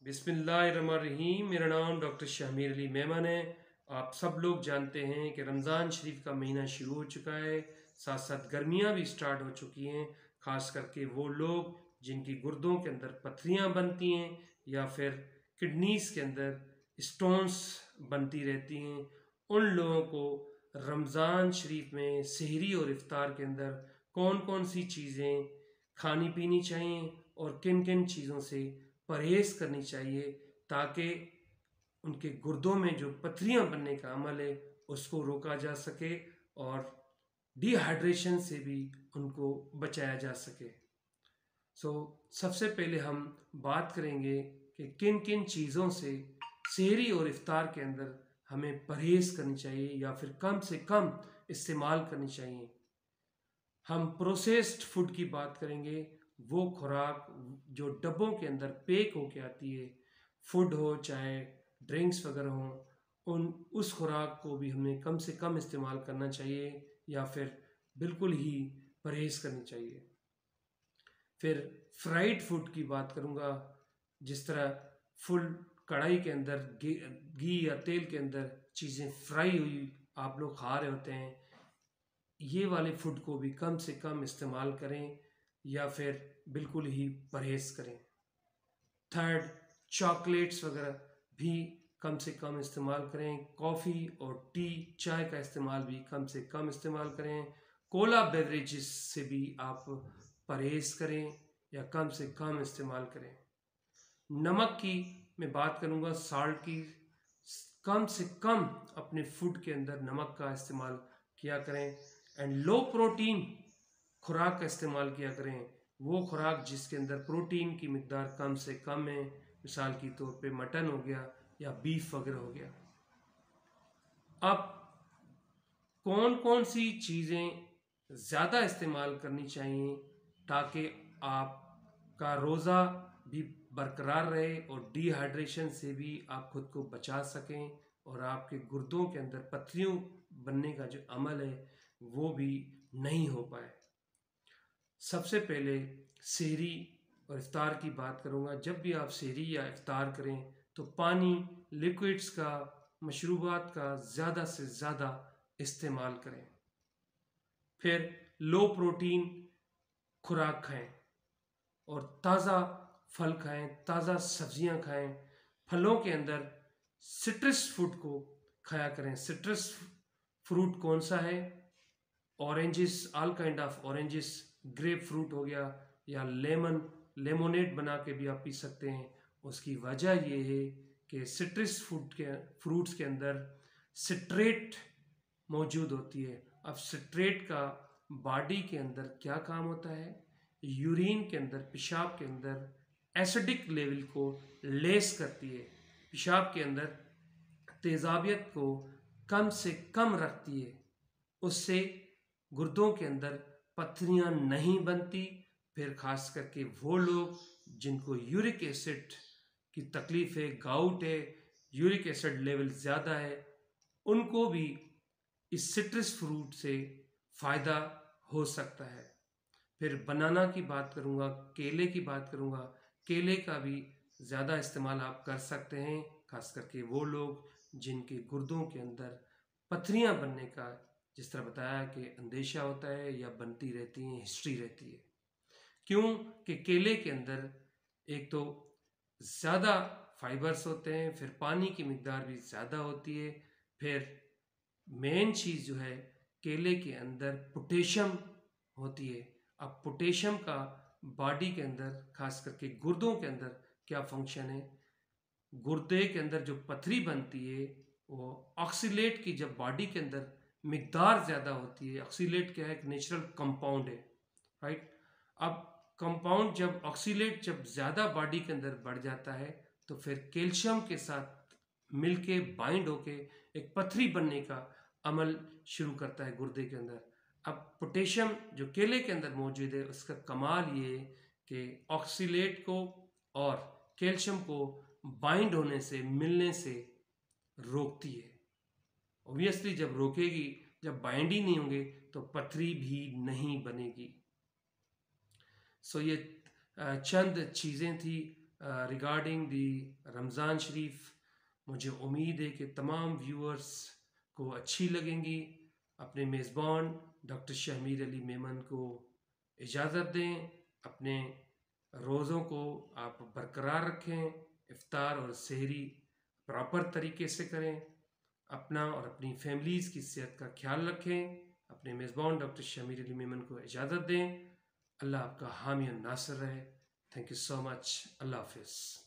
बिस्मिल्लाहिर्रहमानिर्रहीम। मेरा नाम डॉक्टर शामिर अली मेमन है। आप सब लोग जानते हैं कि रमज़ान शरीफ का महीना शुरू हो चुका है, साथ साथ गर्मियाँ भी स्टार्ट हो चुकी हैं। ख़ास करके वो लोग जिनकी गुर्दों के अंदर पथरियाँ बनती हैं या फिर किडनीज़ के अंदर स्टोन्स बनती रहती हैं, उन लोगों को रमज़ान शरीफ में सहरी और इफ्तार के अंदर कौन कौन सी चीज़ें खानी पीनी चाहिए और किन किन चीज़ों से परहेज़ करनी चाहिए ताकि उनके गुर्दों में जो पथरियाँ बनने का अमल है उसको रोका जा सके और डिहाइड्रेशन से भी उनको बचाया जा सके। सबसे पहले हम बात करेंगे कि किन किन चीज़ों से सहरी और इफ्तार के अंदर हमें परहेज़ करनी चाहिए या फिर कम से कम इस्तेमाल करनी चाहिए। हम प्रोसेस्ड फूड की बात करेंगे, वो खुराक जो डब्बों के अंदर पैक होके आती है, फूड हो चाहे ड्रिंक्स वगैरह हो, उस खुराक को भी हमें कम से कम इस्तेमाल करना चाहिए या फिर बिल्कुल ही परहेज़ करनी चाहिए। फिर फ्राइड फूड की बात करूँगा, जिस तरह फुल कढ़ाई के अंदर घी या तेल के अंदर चीज़ें फ्राई हुई आप लोग खा रहे होते हैं, ये वाले फूड को भी कम से कम इस्तेमाल करें या फिर बिल्कुल ही परहेज़ करें। थर्ड, चॉकलेट्स वगैरह भी कम से कम इस्तेमाल करें। कॉफ़ी और टी चाय का इस्तेमाल भी कम से कम इस्तेमाल करें। कोला बेवरेजेस से भी आप परहेज़ करें या कम से कम इस्तेमाल करें। नमक की मैं बात करूँगा, साल्ट की, कम से कम अपने फूड के अंदर नमक का इस्तेमाल किया करें। एंड लो प्रोटीन खुराक का इस्तेमाल किया करें, वो खुराक जिसके अंदर प्रोटीन की मिकदार कम से कम है, मिसाल के तौर पे मटन हो गया या बीफ वगैरह हो गया। अब कौन कौन सी चीज़ें ज़्यादा इस्तेमाल करनी चाहिए ताकि आपका रोज़ा भी बरकरार रहे और डिहाइड्रेशन से भी आप खुद को बचा सकें और आपके गुर्दों के अंदर पथरियों बनने का जो अमल है वो भी नहीं हो पाए। सबसे पहले सहरी और इफ्तार की बात करूँगा। जब भी आप सहरी या इफ्तार करें तो पानी, लिक्विड्स का, मशरूबात का ज़्यादा से ज़्यादा इस्तेमाल करें। फिर लो प्रोटीन खुराक खाएं और ताज़ा फल खाएं, ताज़ा सब्जियां खाएं। फलों के अंदर सिट्रस फ्रूट को खाया करें। सिट्रस फ्रूट कौन सा है? Oranges, all kind of oranges, grep fruit हो गया या लेमोनेड बना के भी आप पी सकते हैं। उसकी वजह ये है कि सिट्रस फ्रूट्स के अंदर सिट्रेट मौजूद होती है। अब सिट्रेट का बॉडी के अंदर क्या काम होता है? यूरिन के अंदर, पेशाब के अंदर एसिडिक लेवल को लेस करती है, पेशाब के अंदर तेजाबियत को कम से कम रखती है। उससे गुर्दों के अंदर पथरियाँ नहीं बनती। फिर खास करके वो लोग जिनको यूरिक एसिड की तकलीफ़ है, गाउट है, यूरिक एसिड लेवल ज़्यादा है, उनको भी इस सिट्रस फ्रूट से फ़ायदा हो सकता है। फिर बनाना की बात करूँगा, केले की बात करूँगा। केले का भी ज़्यादा इस्तेमाल आप कर सकते हैं, खास करके वो लोग जिनके गुर्दों के अंदर पथरियाँ बनने का, जिस तरह बताया कि अंदेशा होता है या बनती रहती हैं, हिस्ट्री रहती है। क्यों कि केले के अंदर एक तो ज़्यादा फाइबर्स होते हैं, फिर पानी की मिकदार भी ज़्यादा होती है। फिर मेन चीज़ जो है, केले के अंदर पोटेशियम होती है। अब पोटेशियम का बॉडी के अंदर, खास करके गुर्दों के अंदर क्या फंक्शन है? गुर्दे के अंदर जो पथरी बनती है वो ऑक्सीलेट की जब बॉडी के अंदर मिकदार ज़्यादा होती है, ऑक्सीलेट क्या है? एक नेचुरल कंपाउंड है, राइट? अब कंपाउंड जब ऑक्सीलेट जब ज़्यादा बॉडी के अंदर बढ़ जाता है तो फिर कैल्शियम के साथ मिलके बाइंड होके एक पथरी बनने का अमल शुरू करता है गुर्दे के अंदर। अब पोटेशियम जो केले के अंदर मौजूद है, उसका कमाल ये है कि ऑक्सीलेट को और कैल्शियम को बाइंड होने से, मिलने से रोकती है। ऑब्वियसली जब रोकेगी, जब बाइंड ही नहीं होंगे तो पथरी भी नहीं बनेगी। ये चंद चीज़ें थी रिगार्डिंग दी रमज़ान शरीफ। मुझे उम्मीद है कि तमाम व्यूअर्स को अच्छी लगेंगी। अपने मेज़बान डॉक्टर शहमीर अली मेमन को इजाज़त दें। अपने रोज़ों को आप बरकरार रखें, इफ्तार और सहरी प्रॉपर तरीके से करें, अपना और अपनी फैमिलीज़ की सेहत का ख्याल रखें। अपने मेज़बान डॉक्टर शमीर अली मेमन को इजाज़त दें। अल्लाह आपका हामी और नासिर रहे। Thank you so much. अल्लाह हाफिज़।